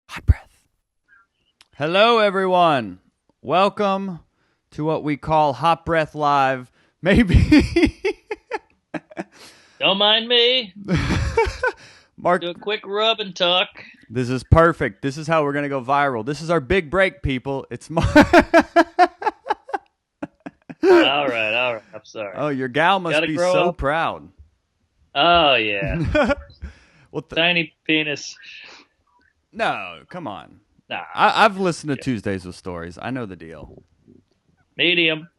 Hot breath. Hello, everyone. Welcome to what we call Hot Breath Live. Maybe. Don't mind me. Mark, Do a quick rub and talk. this is perfect. This is how we're going to go viral. This is our big break, people. It's Mark. All right. I'm sorry. Oh, your gal must Gotta be grow so up. proud. Oh, yeah. What the? Tiny penis. No, come on. Nah, I've listened to Tuesdays with Stories. I know the deal. medium.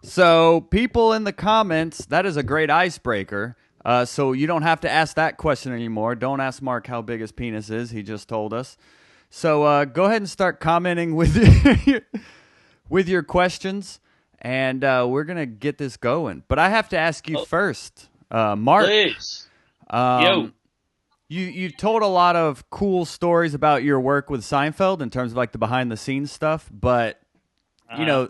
So, people in the comments, that is a great icebreaker. So you don't have to ask that question anymore. Don't ask Mark how big his penis is. He just told us. So go ahead and start commenting with with your questions, and we're gonna get this going. But I have to ask you first, Mark. Please. Yo. You told a lot of cool stories about your work with Seinfeld in terms of like the behind the scenes stuff, but you know,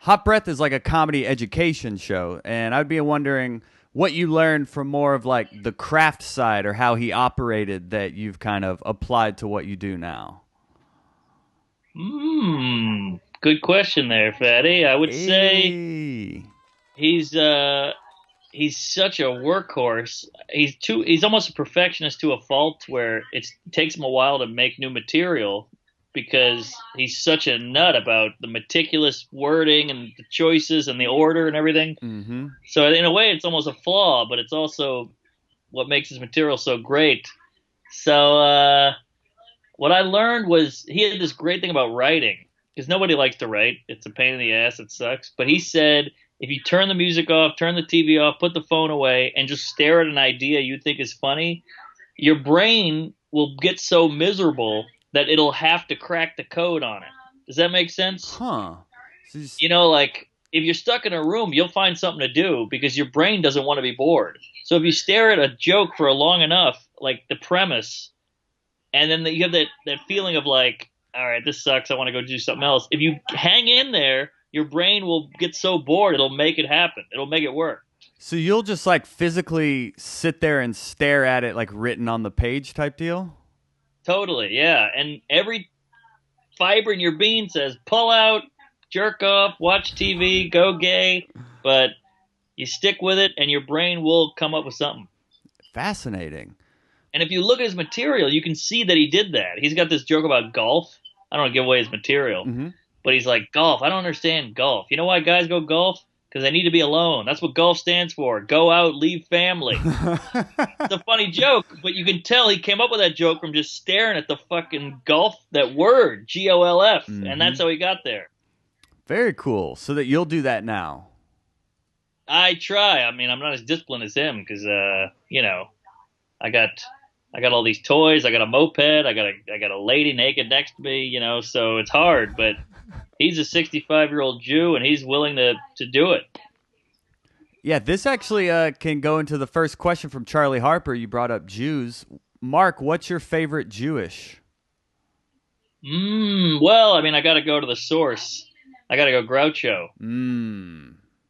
Hot Breath is like a comedy education show, and I'd be wondering what you learned from more of like the craft side or how he operated that you've kind of applied to what you do now. Good question there, Fatty. I would say Hey. he's such a workhorse. He's almost a perfectionist to a fault where it takes him a while to make new material because he's such a nut about the meticulous wording and the choices and the order and everything. Mm-hmm. So in a way, it's almost a flaw, but it's also what makes his material so great. So what I learned was he had this great thing about writing because nobody likes to write. It's a pain in the ass. It sucks. But he said, if you turn the music off, turn the TV off, put the phone away, and just stare at an idea you think is funny, your brain will get so miserable that it'll have to crack the code on it. Does that make sense? Huh. You know, like if you're stuck in a room, you'll find something to do because your brain doesn't want to be bored. So if you stare at a joke for long enough, like the premise, and then you have that feeling of like, all right, this sucks, I want to go do something else. If you hang in there, your brain will get so bored, it'll make it happen. It'll make it work. So you'll just like physically sit there and stare at it like written on the page type deal? Totally, yeah. And every fiber in your being says, pull out, jerk off, watch TV, go gay. But you stick with it, and your brain will come up with something. Fascinating. And if you look at his material, you can see that he did that. He's got this joke about golf. I don't want to give away his material. Mm-hmm. But he's like, golf, I don't understand golf. You know why guys go golf? Because they need to be alone. That's what golf stands for. Go out, leave family. It's a funny joke, but you can tell he came up with that joke from just staring at the fucking golf, that word, Golf, Mm-hmm. and that's how he got there. Very cool. So that you'll do that now. I try. I mean, I'm not as disciplined as him because, you know, I got all these toys. I got a moped. I got a lady naked next to me, you know, so it's hard, but he's a 65-year-old Jew, and he's willing to do it. Yeah, this actually can go into the first question from Charlie Harper. You brought up Jews. Mark, what's your favorite Jewish? Well, I mean, I got to go to the source. I got to go Groucho.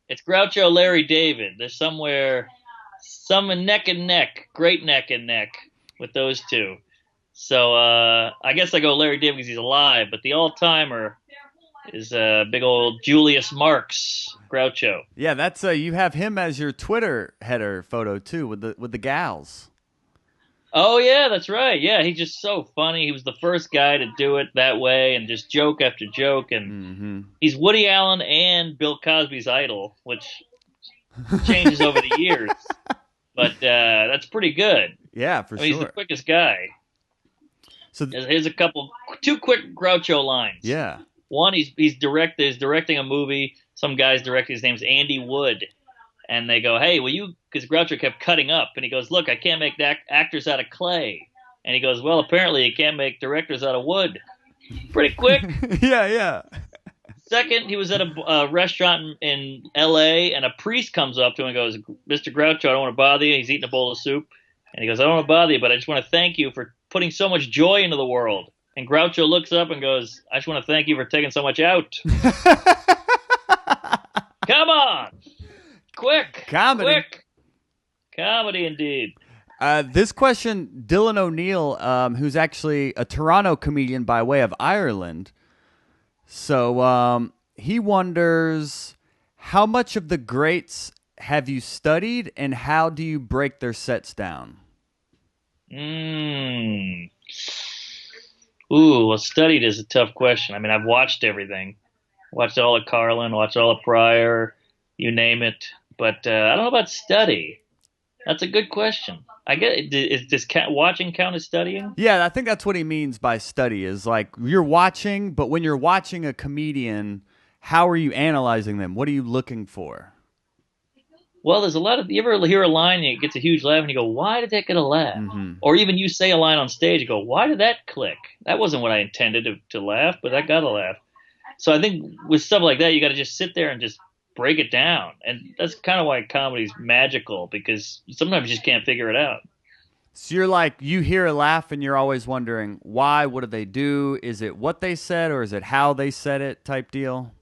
It's Groucho, Larry David. There's somewhere, some neck and neck, great neck and neck with those two. So I guess I go Larry David because he's alive, but the all-timer is big old Julius Marx, Groucho. Yeah, that's you have him as your Twitter header photo too, with the gals. Oh yeah, that's right. Yeah, he's just so funny. He was the first guy to do it that way, and just joke after joke. And he's Woody Allen and Bill Cosby's idol, which changes over the years. But that's pretty good. Yeah, for sure. He's the quickest guy. So here's two quick Groucho lines. Yeah. One, he's directing a movie. Some guy's directing. His name's Andy Wood, and they go, "Hey, will you?" Because Groucho kept cutting up, and he goes, "Look, I can't make actors out of clay." And he goes, "Well, apparently you can't make directors out of wood." Pretty quick. Yeah. Second, he was at a restaurant in L.A., and a priest comes up to him and goes, "Mr. Groucho, I don't want to bother you." He's eating a bowl of soup, and he goes, "I don't want to bother you, but I just want to thank you for putting so much joy into the world." And Groucho looks up and goes, "I just want to thank you for taking so much out." Come on. Quick. Comedy. Quick. Comedy indeed. This question, Dylan O'Neill, who's actually a Toronto comedian by way of Ireland. So he wonders, how much of the greats have you studied, and how do you break their sets down? Mm. Ooh, well, studied is a tough question. I mean, I've watched everything. Watched all of Carlin, watched all of Pryor, you name it. But I don't know about study. That's a good question. I get does watching count as studying? Yeah, I think that's what he means by study, is like you're watching, but when you're watching a comedian, how are you analyzing them? What are you looking for? Well, there's a lot of. You ever hear a line and it gets a huge laugh, and you go, "Why did that get a laugh?" Mm-hmm. Or even you say a line on stage, you go, "Why did that click? That wasn't what I intended to laugh, but that got a laugh." So I think with stuff like that, you got to just sit there and just break it down, and that's kind of why comedy's magical because sometimes you just can't figure it out. So you're like, you hear a laugh and you're always wondering why, what did they do? Is it what they said or is it how they said it type deal?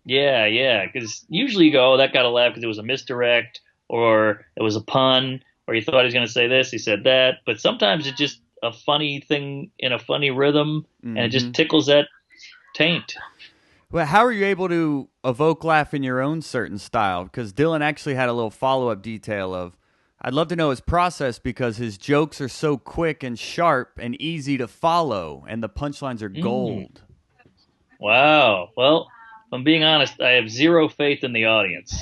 Yeah, yeah. Because usually you go, oh, that got a laugh because it was a misdirect, or it was a pun, or you thought he was going to say this, he said that. But sometimes it's just a funny thing in a funny rhythm, and it Mm-hmm. just tickles that taint. Well, how are you able to evoke laugh in your own certain style? Because Dylan actually had a little follow up detail of, I'd love to know his process because his jokes are so quick and sharp and easy to follow, and the punchlines are Mm. gold. Wow. Well, if I'm being honest, I have zero faith in the audience.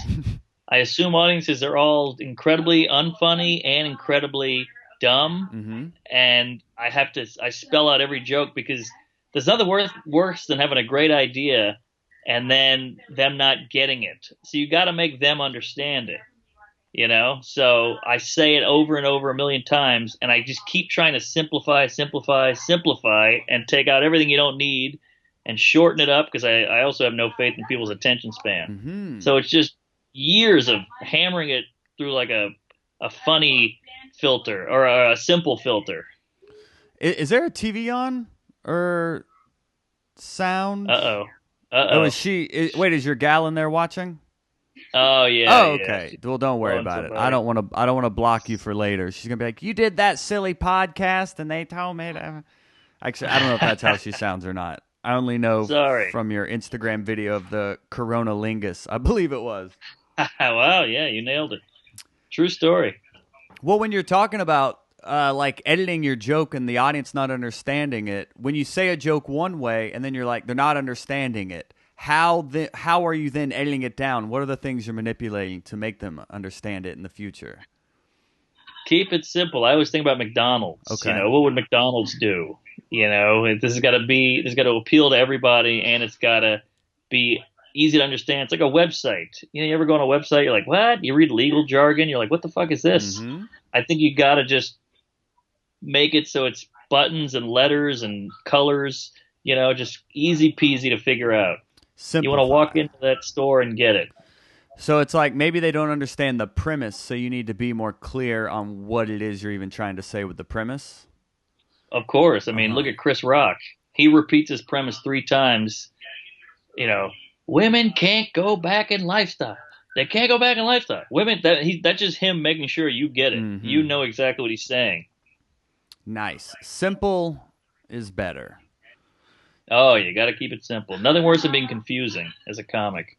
I assume audiences are all incredibly unfunny and incredibly dumb, Mm-hmm. and I spell out every joke because there's nothing worse than having a great idea and then them not getting it. So you got to make them understand it, you know? So I say it over and over a million times, and I just keep trying to simplify, simplify, simplify, and take out everything you don't need and shorten it up because I also have no faith in people's attention span. Mm-hmm. So it's just years of hammering it through like a funny filter or a simple filter. Is there a TV on or Uh sound? oh. Uh Oh, oh. wait, is your gal in there watching? Oh yeah, Oh, yeah. okay. She's Well, don't worry blowing about it. I somebody. don't want to. I don't want to block you for later. She's gonna be like, "You did that silly podcast, and they told me to." Actually, I don't know if that's how she sounds or not. I only know Sorry. from your Instagram video of the Corona Lingus. I believe it was. Wow. Yeah, you nailed it. True story. Well, when you're talking about like editing your joke and the audience not understanding it, when you say a joke one way and then you're like they're not understanding it, how are you then editing it down? What are the things you're manipulating to make them understand it in the future? Keep it simple. I always think about McDonald's. You Okay. know, what would McDonald's do? You know, this has got to appeal to everybody, and it's got to be easy to understand. It's like a website. You know, you ever go on a website, you're like, what? You read legal jargon, you're like, what the fuck is this? Mm-hmm. I think you got to just make it so it's buttons and letters and colors. You know, just easy peasy to figure out. You want to walk Simplify. into that store and get it. So it's like maybe they don't understand the premise, so you need to be more clear on what it is you're even trying to say with the premise. Of course. I Uh mean, huh. look at Chris Rock. He repeats his premise 3 times. You know, women can't go back in lifestyle. They can't go back in lifestyle. Women. That's just him making sure you get it. You Mm-hmm. know exactly what he's saying. Nice. Simple is better. Oh, you got to keep it simple. Nothing worse than being confusing as a comic.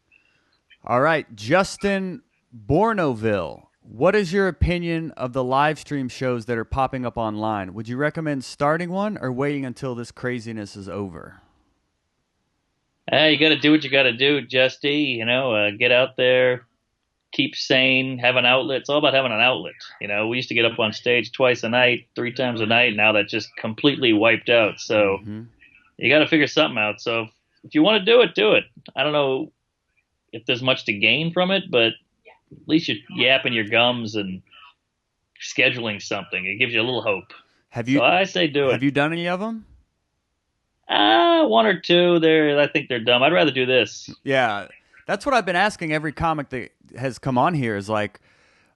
All right, Justin Bournoville. What is your opinion of the live stream shows that are popping up online? Would you recommend starting one or waiting until this craziness is over? You got to do what you got to do, Justy. You know, get out there, keep sane, have an outlet. It's all about having an outlet. You know, we used to get up on stage twice a night, 3 times a night. Now that's just completely wiped out. So Mm-hmm. you got to figure something out. So if you want to do it, do it. I don't know if there's much to gain from it, but at least you're yapping your gums and scheduling something. It gives you a little hope. Have So you I say do it. have you done any of them? One or two. I think they're dumb. I'd rather do this. Yeah, that's what I've been asking every comic that has come on here. Is like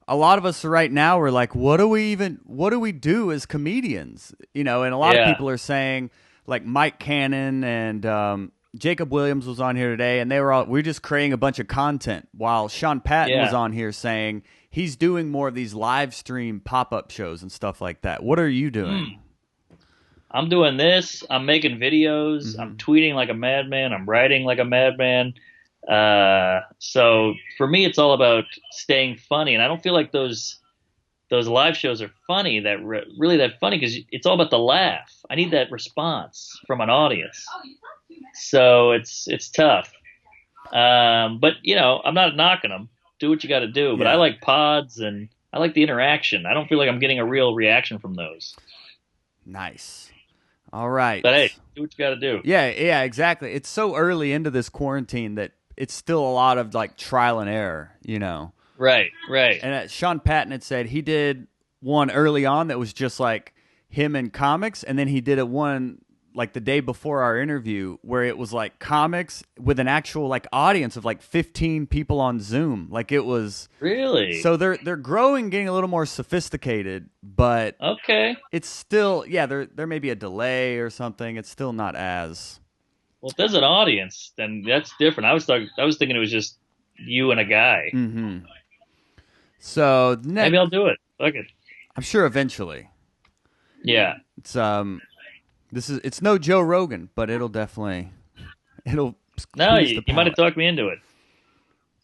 a lot of us right now are like, what do we do as comedians? You know, and a lot of Yeah, people are saying like Mike Cannon and Jacob Williams was on here today, and they were all we're just creating a bunch of content. While Sean Patton was yeah, on here saying he's doing more of these live stream pop-up shows and stuff like that. What are you doing? I'm doing this. I'm making videos. I'm tweeting like a madman. I'm writing like a madman. So for me, it's all about staying funny, and I don't feel like those live shows are funny. Really that funny because it's all about the laugh. I need that response from an audience. So it's tough. But I'm not knocking them. Do what you got to do. But I like pods and I like the interaction. I don't feel like I'm getting a real reaction from those. Nice. All right. But hey, do what you got to do. Yeah, exactly. It's so early into this quarantine that it's still a lot of like trial and error, Right. And Sean Patton had said he did one early on that was just like him and comics, and then he did one like the day before our interview where it was like comics with an actual like audience of like 15 people on Zoom. Like it was really. So they're growing, getting a little more sophisticated, but okay, it's still there may be a delay or something. It's still not as well. If there's an audience, then that's different. I was thinking it was just you and a guy. Mm-hmm. So maybe I'll do it. Fuck it. I'm sure eventually. Yeah. It's no Joe Rogan, but it'll. No, you might have talked me into it.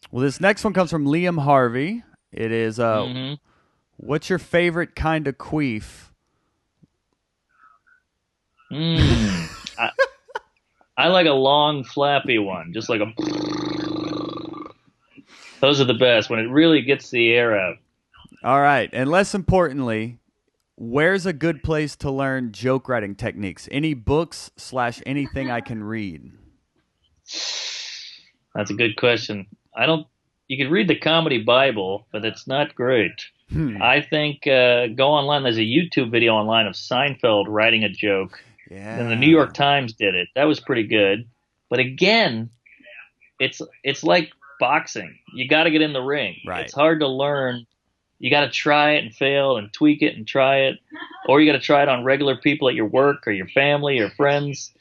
Well, this next one comes from Liam Harvey. It is what's your favorite kind of queef? I like a long, flappy one, just like a. Those are the best when it really gets the air out. All right, and less importantly, where's a good place to learn joke writing techniques? Any books / anything I can read? That's a good question. You could read the Comedy Bible, but it's not great. I think go online. There's a YouTube video online of Seinfeld writing a joke. Yeah. And the New York Times did it. That was pretty good. But again, it's like boxing. You got to get in the ring. Right. It's hard to learn. You got to try it and fail and tweak it and try it. Or you got to try it on regular people at your work or your family or friends.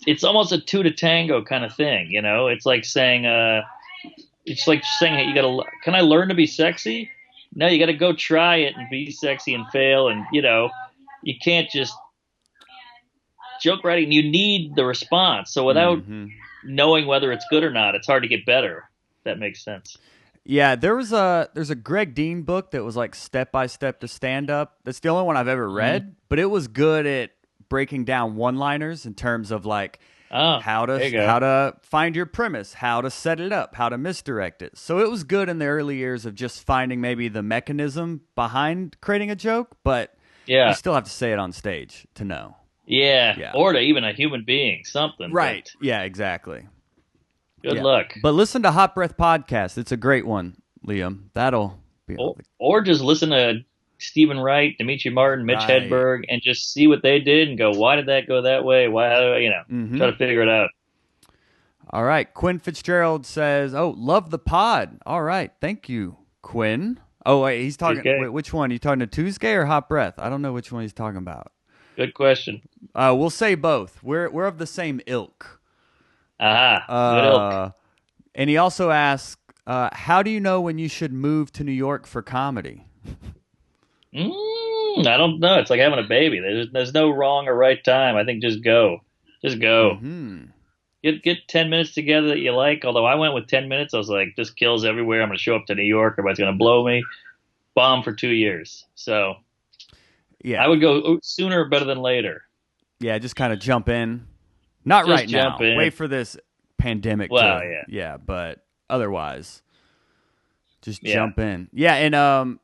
It's almost a two to tango kind of thing, It's like saying, hey, can I learn to be sexy? No, you got to go try it and be sexy and fail. And, you can't just joke writing. You need the response. So without knowing whether it's good or not, it's hard to get better. If that makes sense. Yeah, there's a Greg Dean book that was like step by step to stand up. That's the only one I've ever read, but it was good at breaking down one-liners in terms of like how to find your premise, how to set it up, how to misdirect it. So it was good in the early years of just finding maybe the mechanism behind creating a joke, but you still have to say it on stage to know. Yeah. Or to even a human being, something. Right. Yeah, exactly. Good luck. But listen to Hot Breath Podcast. It's a great one, Liam. That'll be or just listen to Stephen Wright, Dimitri Martin, Mitch Hedberg, and just see what they did and go, why did that go that way? Why, try to figure it out. All right. Quinn Fitzgerald says, love the pod. All right. Thank you, Quinn. Oh, wait, he's talking. Wait, which one? Are you talking to Tuesday or Hot Breath? I don't know which one he's talking about. Good question. We'll say both. We're of the same ilk. Good ilk. And he also asks, how do you know when you should move to New York for comedy? I don't know. It's like having a baby. There's no wrong or right time. I think just go. Just go. Mm-hmm. Get 10 minutes together that you like. Although I went with 10 minutes. I was like, this kills everywhere. I'm going to show up to New York. Everybody's going to blow me. Bomb for 2 years. So yeah, I would go sooner better than later. Yeah, just kind of jump in. Not just right now. Wait for this pandemic. Yeah, but otherwise, just jump in. Yeah, and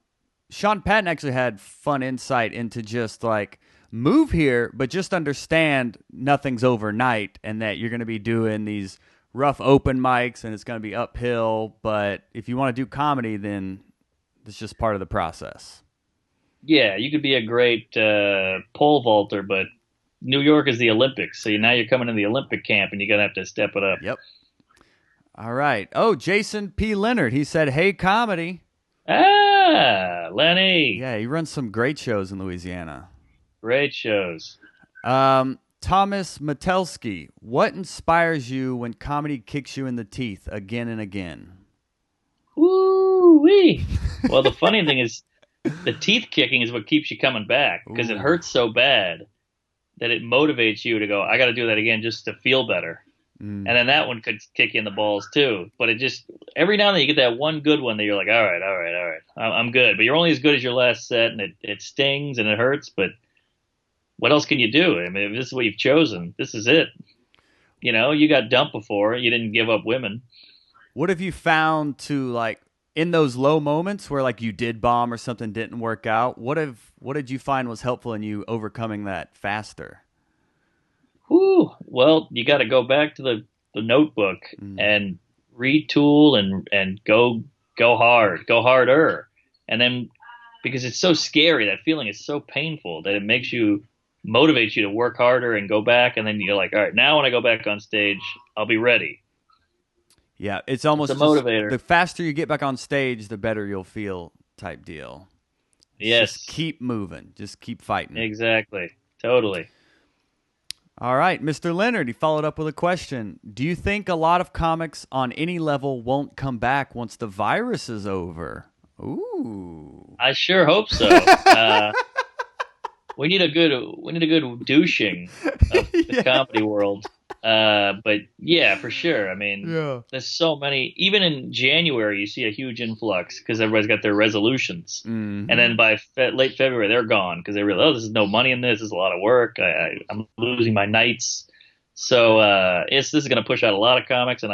Sean Patton actually had fun insight into just like move here, but just understand nothing's overnight and that you're going to be doing these rough open mics and it's going to be uphill. But if you want to do comedy, then it's just part of the process. Yeah, you could be a great pole vaulter, but New York is the Olympics. So now you're coming to the Olympic camp and you're going to have to step it up. Yep. All right. Oh, Jason P. Leonard. He said, hey, comedy. Lenny. Yeah, he runs some great shows in Louisiana. Great shows. Thomas Metelsky. What inspires you when comedy kicks you in the teeth again and again? Woo! wee. Well, the funny thing is, the teeth kicking is what keeps you coming back because it Ooh. hurts so bad that it motivates you to go, I got to do that again just to feel better. Mm. And then that one could kick you in the balls too. But it just, every now and then you get that one good one that you're like, all right, all right, all right, I'm good. But you're only as good as your last set, and it stings and it hurts. But what else can you do? I mean, if this is what you've chosen, this is it. You know, you got dumped before. You didn't give up women. What have you found to like in those low moments where like you did bomb or something didn't work out? What did you find was helpful in you overcoming that faster? Whew. Well, you got to go back to the notebook Mm. and retool and go hard, go harder. And then because it's so scary, that feeling is so painful that it makes you motivates you to work harder and go back. And then you're like, all right, now when I go back on stage, I'll be ready. Yeah, it's It's a almost just motivator. the faster you get back on stage, the better you'll feel type deal. It's just Yes, keep moving, just keep fighting. exactly. Totally. All right, Mr. Leonard, he followed up with a question. Do you think a lot of comics on any level won't come back once the virus is over? Ooh. I sure hope so. We need a good douching of the Yeah. comedy world. But yeah, for sure. I mean, Yeah. there's so many. Even in January, you see a huge influx because everybody's got their resolutions, and Mm-hmm. then by late February, they're gone because they realize, oh, this is no money in this. This is a lot of work. I'm losing my nights. So this is going to push out a lot of comics, and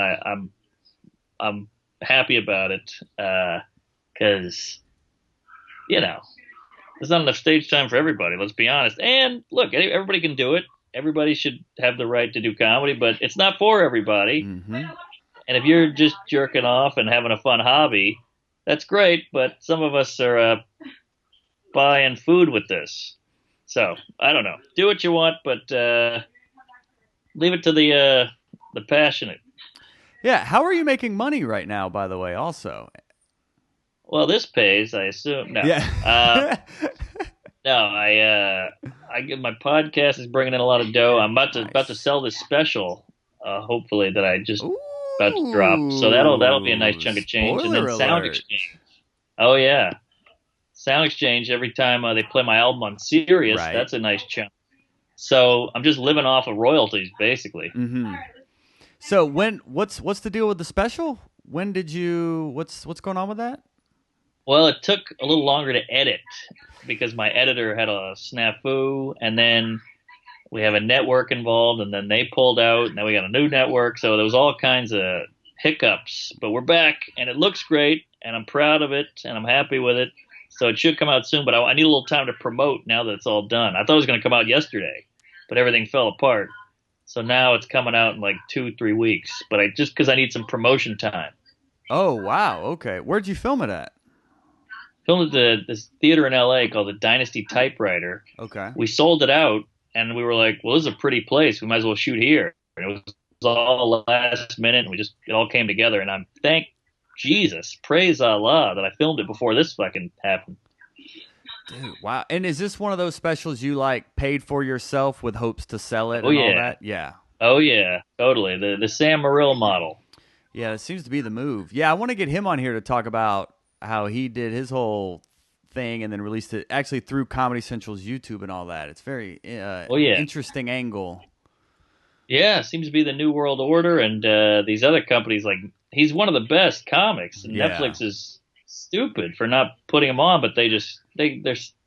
I'm happy about it because you know there's not enough stage time for everybody. Let's be honest. And look, everybody can do it. Everybody should have the right to do comedy, but it's not for everybody. Mm-hmm. And if you're just jerking off and having a fun hobby, that's great. But some of us are buying food with this. So I don't know. Do what you want, but leave it to the passionate. Yeah. How are you making money right now, by the way, also? Well, this pays, I assume. No, Yeah. no. I get my podcast is bringing in a lot of dough. I'm about to Nice. sell this special. Hopefully that I just about to drop. So that'll be a nice Ooh. chunk of change. And then Spoiler Sound alert. Exchange. Oh yeah, Sound Exchange. Every time they play my album on Sirius, Right. that's a nice chunk. So I'm just living off of royalties, basically. Mm-hmm. So what's the deal with the special? When did you what's going on with that? Well, it took a little longer to edit because my editor had a snafu, and then we have a network involved, and then they pulled out, and then we got a new network. So there was all kinds of hiccups, but we're back, and it looks great, and I'm proud of it, and I'm happy with it. So it should come out soon, but I need a little time to promote now that it's all done. I thought it was going to come out yesterday, but everything fell apart. So now it's coming out in like 2-3 weeks, but I just because I need some promotion time. Oh wow, okay. Where'd you film it at? Filmed at this theater in LA called the Dynasty Typewriter. Okay. We sold it out, and we were like, well, this is a pretty place. We might as well shoot here. And it was all last minute, and it all came together. And I'm thank Jesus, praise Allah that I filmed it before this fucking happened. Dude, wow. And is this one of those specials you like paid for yourself with hopes to sell it Oh and all yeah, that? Yeah. oh yeah, totally. The Sam Morril model. Yeah, it seems to be the move. Yeah, I want to get him on here to talk about how he did his whole thing and then released it actually through Comedy Central's YouTube and all that. It's very Oh yeah, interesting angle. yeah. Seems to be the new world order, and these other companies like he's one of the best comics, and Yeah. Netflix is stupid for not putting him on, but they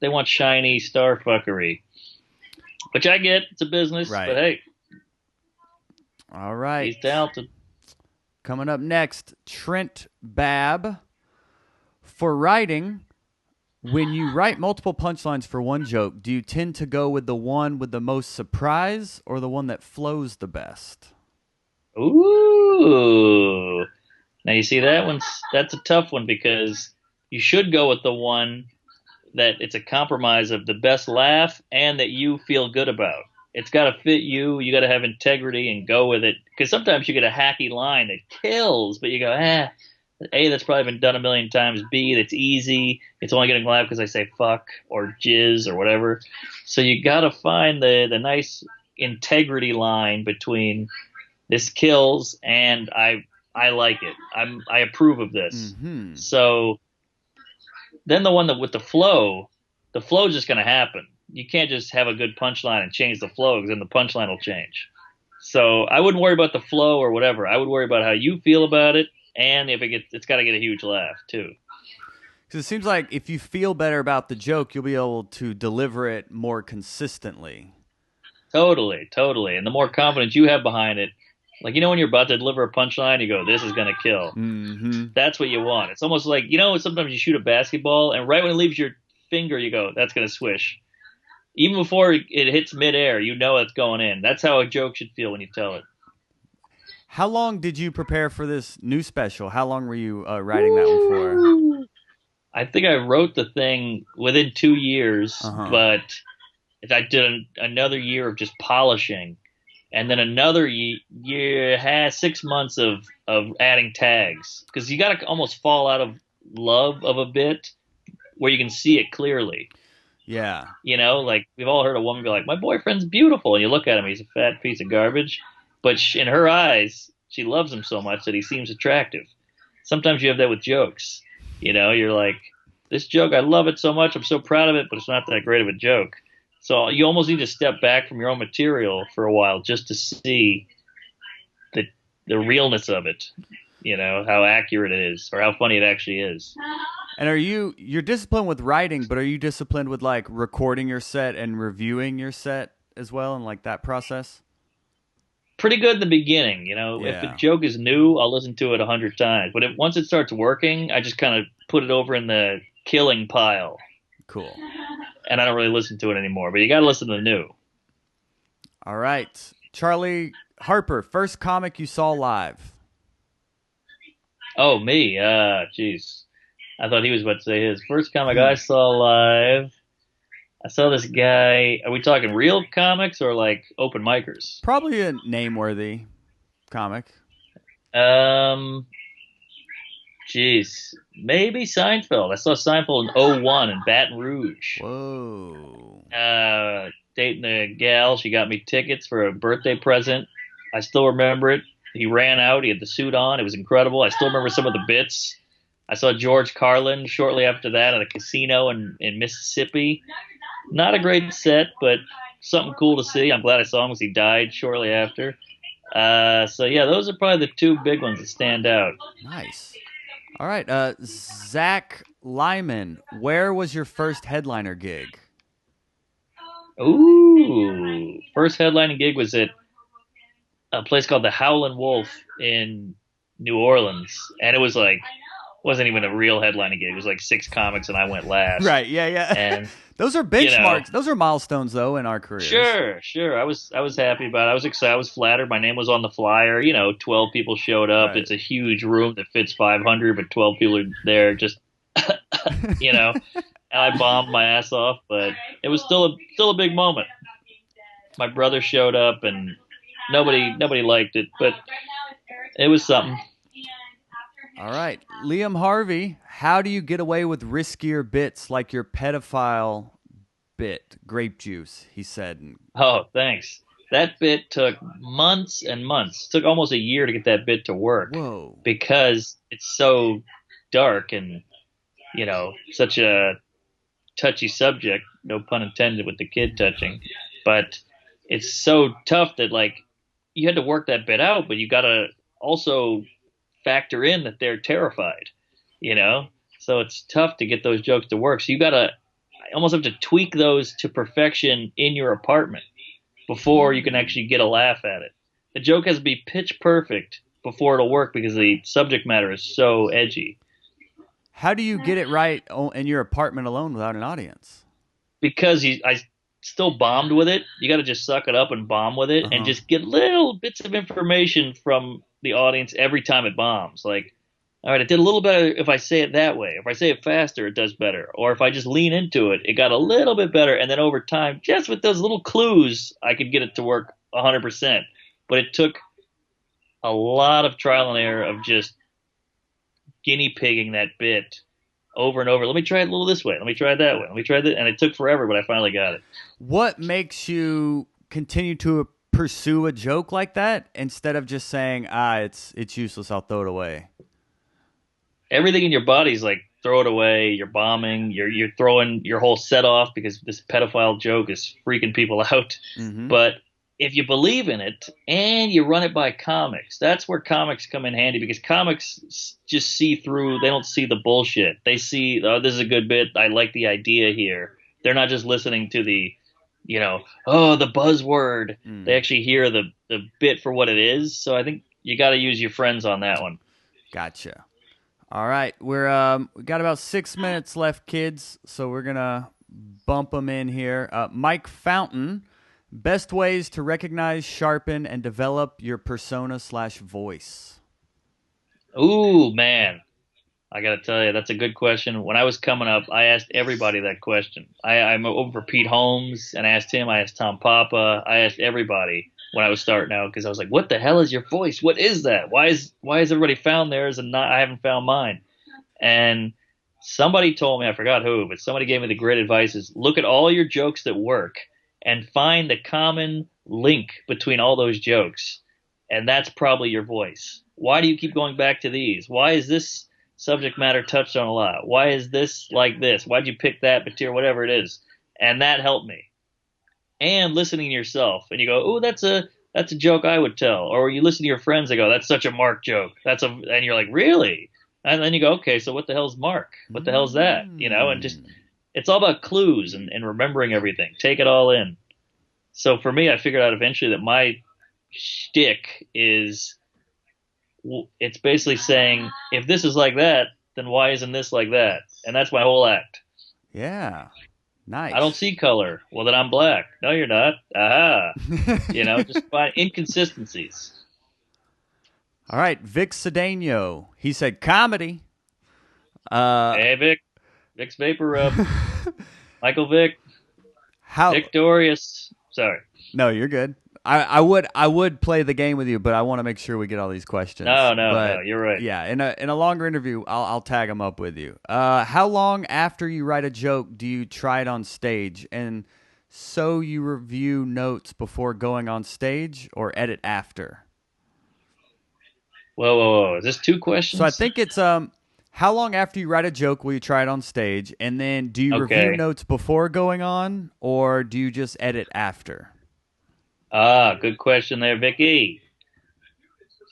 want shiny star fuckery, which I get. It's a business, Right. but hey, All right. he's talented. Coming up next, Trent Babb. For writing, when you write multiple punchlines for one joke, do you tend to go with the one with the most surprise or the one that flows the best? Ooh, now you see that's a tough one because you should go with the one that it's a compromise of the best laugh and that you feel good about. It's got to fit you. You got to have integrity and go with it. Because sometimes you get a hacky line that kills, but you go, A, that's probably been done a million times. B, that's easy. It's only getting laughed because I say fuck or jizz or whatever. So you got to find the nice integrity line between this kills and I like it. I approve of this. Mm-hmm. So Then the one that with the flow's just going to happen. You can't just have a good punchline and change the flow because then the punchline will change. So I wouldn't worry about the flow or whatever. I would worry about how you feel about it, and if it's got to get a huge laugh too. Because it seems like if you feel better about the joke, you'll be able to deliver it more consistently. Totally, totally. And the more confidence you have behind it, like when you're about to deliver a punchline, you go, "This is gonna kill." Mm-hmm. That's what you want. It's almost like sometimes you shoot a basketball, and right when it leaves your finger, you go, "That's gonna swish." Even before it hits midair, you know it's going in. That's how a joke should feel when you tell it. How long did you prepare for this new special? How long were you writing that one for? I think I wrote the thing within 2 years, but I did another year of just polishing, and then another year had 6 months of adding tags because you got to almost fall out of love of a bit where you can see it clearly. Yeah. Like we've all heard a woman be like, "My boyfriend's beautiful," and you look at him, he's a fat piece of garbage, but in her eyes, she loves him so much that he seems attractive. Sometimes you have that with jokes. You're like, "This joke, I love it so much, I'm so proud of it, but it's not that great of a joke." So you almost need to step back from your own material for a while just to see the realness of it, how accurate it is or how funny it actually is. And you're disciplined with writing, but are you disciplined with like recording your set and reviewing your set as well and like that process? Pretty good in the beginning, If a joke is new, I'll listen to it 100 times. But once it starts working, I just kind of put it over in the killing pile. Cool. And I don't really listen to it anymore. But you got to listen to the new. All right. Charlie Harper, first comic you saw live. Oh, me. Jeez. I thought he was about to say his first comic I saw live. I saw this guy. Are we talking real comics or like open micers? Probably a name-worthy comic. Jeez. Maybe Seinfeld. I saw Seinfeld in 01 in Baton Rouge. Whoa. Dating a gal. She got me tickets for a birthday present. I still remember it. He ran out. He had the suit on. It was incredible. I still remember some of the bits. I saw George Carlin shortly after that at a casino in Mississippi. Not a great set, but something cool to see. I'm glad I saw him because he died shortly after. So, yeah, those are probably the two big ones that stand out. Nice. All right. Zach Lyman, where was your first headliner gig? Ooh. First headlining gig was at a place called the Howlin' Wolf in New Orleans. And it was like, wasn't even a real headlining gig. It was like 6 comics and I went last. Right, yeah. And those are benchmarks. Those are milestones though in our careers. Sure. I was happy about it. I was excited. I was flattered. My name was on the flyer. 12 people showed up. Right. It's a huge room that fits 500, but 12 people are there just and I bombed my ass off, but it was still a big moment. My brother showed up and nobody liked it, but it was something. All right. Liam Harvey, how do you get away with riskier bits like your pedophile bit, grape juice, he said. Oh, thanks. That bit took months and months. It took almost a year to get that bit to work. Whoa. Because it's so dark and, such a touchy subject, no pun intended with the kid touching. But it's so tough that, you had to work that bit out, but you got to also factor in that they're terrified, So it's tough to get those jokes to work. So you got to almost have to tweak those to perfection in your apartment before you can actually get a laugh at it. The joke has to be pitch perfect before it'll work because the subject matter is so edgy. How do you get it right in your apartment alone without an audience? Because I still bombed with it. You got to just suck it up and bomb with it and just get little bits of information from the audience every time it bombs. Like, all right, it did a little better if I say it that way. If I say it faster, it does better. Or if I just lean into it, it got a little bit better. And then over time, just with those little clues, I could get it to work 100%. But it took a lot of trial and error of just guinea pigging that bit over and over. Let me try it a little this way. Let me try it that way. Let me try that. And it took forever, but I finally got it. What makes you continue to pursue a joke like that instead of just saying, it's useless, I'll throw it away? Everything in your body is like throw it away. You're bombing. You're throwing your whole set off because this pedophile joke is freaking people out. Mm-hmm. But if you believe in it and you run it by comics, that's where comics come in handy because comics just see through. They don't see the bullshit. They see, oh, this is a good bit. I like the idea here. They're not just listening to the, oh, the buzzword. They actually hear the bit for what it is. So I think you got to use your friends on that one. Gotcha. All right, we got about 6 minutes left, kids. So we're gonna bump them in here. Mike Fountain, best ways to recognize, sharpen, and develop your persona/voice. Ooh, man. I got to tell you, that's a good question. When I was coming up, I asked everybody that question. I'm over for Pete Holmes and I asked him. I asked Tom Papa. I asked everybody when I was starting out because I was like, what the hell is your voice? What is that? Why is everybody found theirs and I haven't found mine? And somebody told me, I forgot who, but somebody gave me the great advice is look at all your jokes that work and find the common link between all those jokes. And that's probably your voice. Why do you keep going back to these? Why is this subject matter touched on a lot? Why is this like this? Why'd you pick that material, whatever it is? And that helped me. And listening to yourself, and you go, "Oh, that's a joke I would tell." Or you listen to your friends, they go, "That's such a Mark joke." And you're like, "Really?" And then you go, "Okay, so what the hell's Mark? What the hell's that?" And just it's all about clues and remembering everything. Take it all in. So for me, I figured out eventually that my shtick is it's basically saying, if this is like that, then why isn't this like that? And that's my whole act. Yeah. Nice. I don't see color. Well, then I'm black. No, you're not. Aha. Just find inconsistencies. All right. Vic Cedeno. He said comedy. Hey, Vic. Vic's Vapor Rub. Michael Vic. Victorious. Sorry. No, you're good. I would play the game with you, but I want to make sure we get all these questions. No, you're right. Yeah, in a longer interview, I'll tag them up with you. How long after you write a joke do you try it on stage, and so you review notes before going on stage, or edit after? Whoa! Is this 2 questions? So I think it's how long after you write a joke will you try it on stage, and then do you review notes before going on, or do you just edit after? Good question there, Vicky.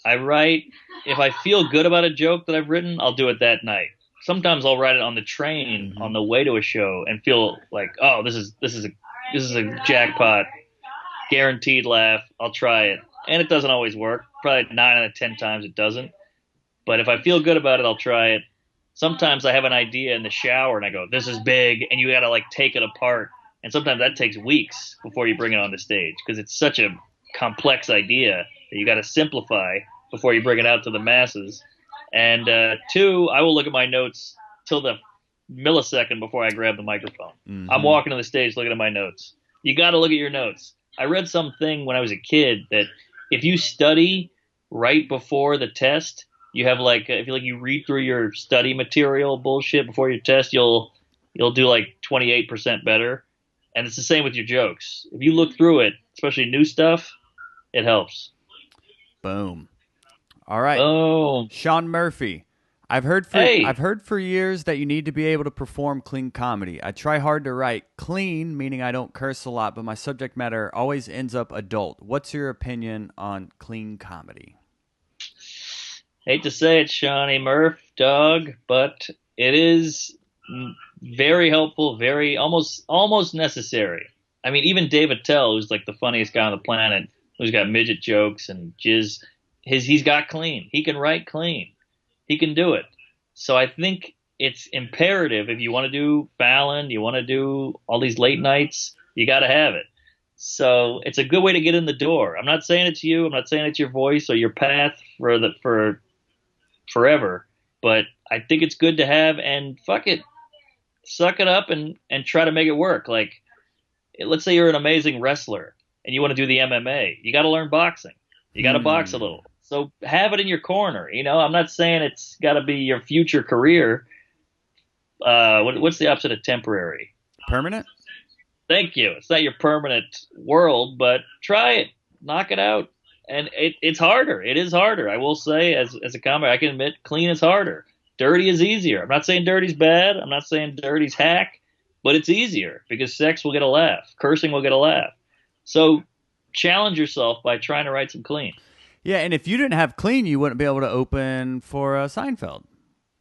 I write, if I feel good about a joke that I've written, I'll do it that night. Sometimes I'll write it on the train on the way to a show and feel like, oh, this is a jackpot, guaranteed laugh. I'll try it. And it doesn't always work. Probably 9 out of 10 times it doesn't. But if I feel good about it, I'll try it. Sometimes I have an idea in the shower and I go, this is big, and you got to take it apart. And sometimes that takes weeks before you bring it on the stage because it's such a complex idea that you got to simplify before you bring it out to the masses. And 2, I will look at my notes till the millisecond before I grab the microphone. Mm-hmm. I'm walking to the stage looking at my notes. You got to look at your notes. I read something when I was a kid that if you study right before the test, you have if you read through your study material bullshit before your test, you'll do 28% better. And it's the same with your jokes. If you look through it, especially new stuff, it helps. Boom. All right. Boom. Sean Murphy. I've heard for years that you need to be able to perform clean comedy. I try hard to write clean, meaning I don't curse a lot, but my subject matter always ends up adult. What's your opinion on clean comedy? Hate to say it, Shawnee Murph, dog, but it is very helpful, very almost necessary. I mean, even Dave Attell, who's the funniest guy on the planet, who's got midget jokes and jizz, he's got clean. He can write clean. He can do it. So I think it's imperative if you want to do Fallon, you want to do all these late nights, you got to have it. So it's a good way to get in the door. I'm not saying it's you. I'm not saying it's your voice or your path for forever, but I think it's good to have, and fuck it. Suck it up and try to make it work. Let's say you're an amazing wrestler and you want to do the MMA. You got to learn boxing. You got to box a little. So have it in your corner. I'm not saying it's got to be your future career. What's the opposite of temporary? Permanent? Thank you. It's not your permanent world, but try it. Knock it out. And it's harder. It is harder. I will say, as a comic, I can admit clean is harder. Dirty is easier. I'm not saying dirty's bad. I'm not saying dirty's hack, but it's easier because sex will get a laugh. Cursing will get a laugh. So challenge yourself by trying to write some clean. Yeah, and if you didn't have clean, you wouldn't be able to open for Seinfeld.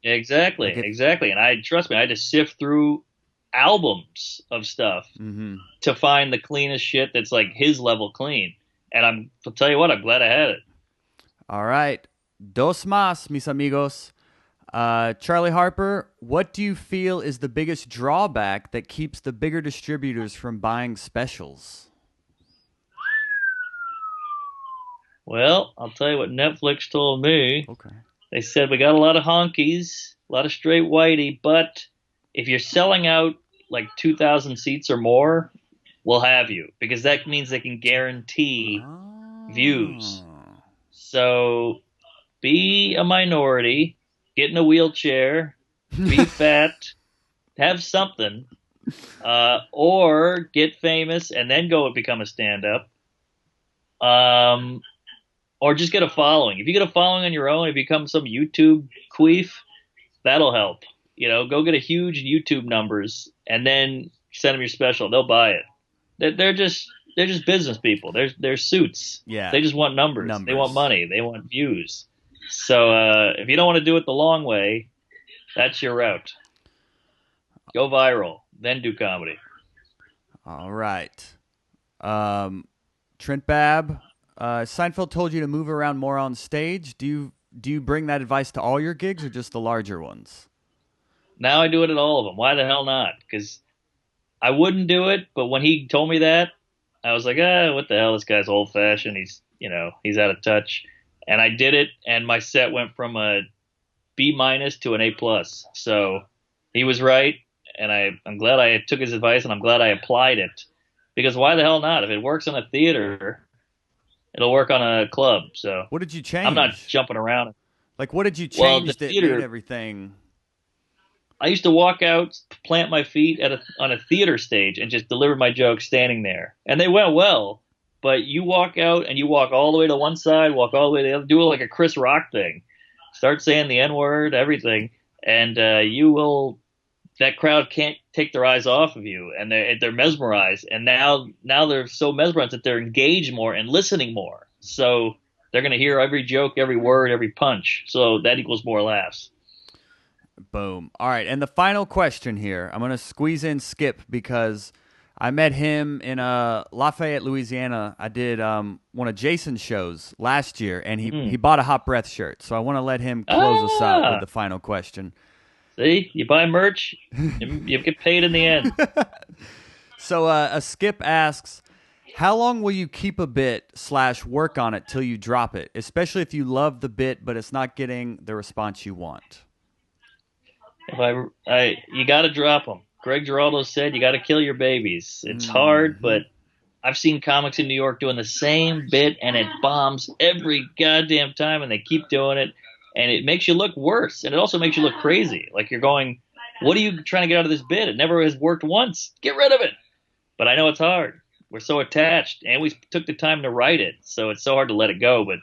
Exactly, Like if, exactly. And trust me, I had to sift through albums of stuff mm-hmm. to find the cleanest shit that's like his level clean. And I'll tell you what, I'm glad I had it. All right. Dos más, mis amigos. Charlie Harper, what do you feel is the biggest drawback that keeps the bigger distributors from buying specials? Well, I'll tell you what Netflix told me. Okay. They said we got a lot of honkies, a lot of straight whitey, but if you're selling out like 2,000 seats or more, we'll have you because that means they can guarantee views. So be a minority, get in a wheelchair, be fat, have something, or get famous and then go and become a stand-up. Or just get a following. If you get a following on your own, if you become some YouTube queef, that'll help. Go get a huge YouTube numbers and then send them your special. They'll buy it. They're just business people. They're suits. Yeah. They just want numbers. They want money. They want views. So if you don't want to do it the long way, that's your route. Go viral, then do comedy. All right. Trent Babb, Seinfeld told you to move around more on stage. Do you bring that advice to all your gigs or just the larger ones? Now I do it at all of them. Why the hell not? Because I wouldn't do it, but when he told me that, I was like, what the hell? This guy's old fashioned. He's out of touch. And I did it, and my set went from a B- to an A+. So he was right, and I'm glad I took his advice, and I'm glad I applied it. Because why the hell not? If it works in a theater, it'll work on a club. So what did you change? I'm not jumping around. Like, what did you change that theater, made everything? I used to walk out, plant my feet on a theater stage, and just deliver my jokes standing there, and they went well. But you walk out and you walk all the way to one side, walk all the way to the other, do it like a Chris Rock thing. Start saying the N-word, everything, and that crowd can't take their eyes off of you, and they're mesmerized. And now they're so mesmerized that they're engaged more and listening more. So they're going to hear every joke, every word, every punch. So that equals more laughs. Boom. All right, and the final question here. I'm going to squeeze in Skip because I met him in Lafayette, Louisiana. I did one of Jason's shows last year, and he bought a Hot Breath shirt. So I want to let him close us out with the final question. See, you buy merch, you get paid in the end. So a Skip asks, how long will you keep a bit / work on it till you drop it, especially if you love the bit but it's not getting the response you want? You got to drop them. Greg Giraldo said you got to kill your babies. It's hard, but I've seen comics in New York doing the same bit, and it bombs every goddamn time, and they keep doing it, and it makes you look worse, and it also makes you look crazy. Like you're going, what are you trying to get out of this bit? It never has worked once. Get rid of it. But I know it's hard. We're so attached, and we took the time to write it, so it's so hard to let it go. But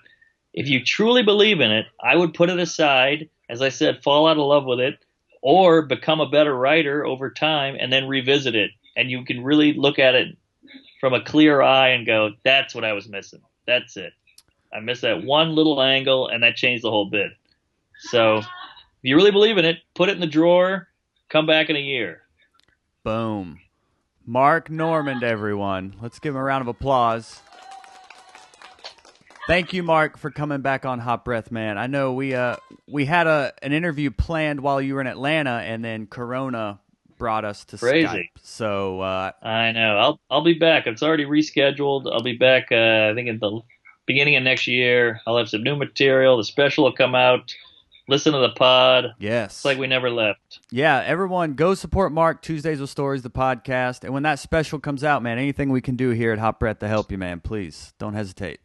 if you truly believe in it, I would put it aside, as I said, fall out of love with it, or become a better writer over time and then revisit it. And you can really look at it from a clear eye and go, that's what I was missing. That's it. I missed that one little angle, and that changed the whole bit. So if you really believe in it, put it in the drawer, come back in a year. Boom. Mark Normand, everyone. Let's give him a round of applause. Thank you, Mark, for coming back on Hot Breath, man. I know we had an interview planned while you were in Atlanta, and then Corona brought us to Skype. So I know. I'll be back. It's already rescheduled. I'll be back. I think at the beginning of next year. I'll have some new material. The special will come out. Listen to the pod. Yes. It's like we never left. Yeah, everyone, go support Mark, Tuesdays with Stories, the podcast. And when that special comes out, man, anything we can do here at Hot Breath to help you, man, please don't hesitate.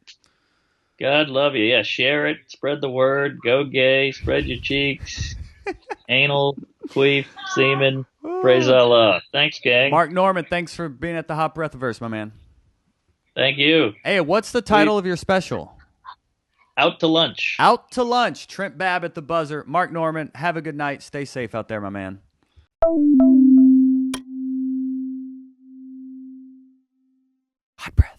God love you. Yeah, share it. Spread the word. Go gay. Spread your cheeks. Anal, queef, semen. Praise Allah. Thanks, gang. Mark Normand, thanks for being at the Hot Breathiverse, my man. Thank you. Hey, what's the title of your special? Out to lunch. Out to lunch. Trent Babb at the buzzer. Mark Norman, have a good night. Stay safe out there, my man. Hot breath.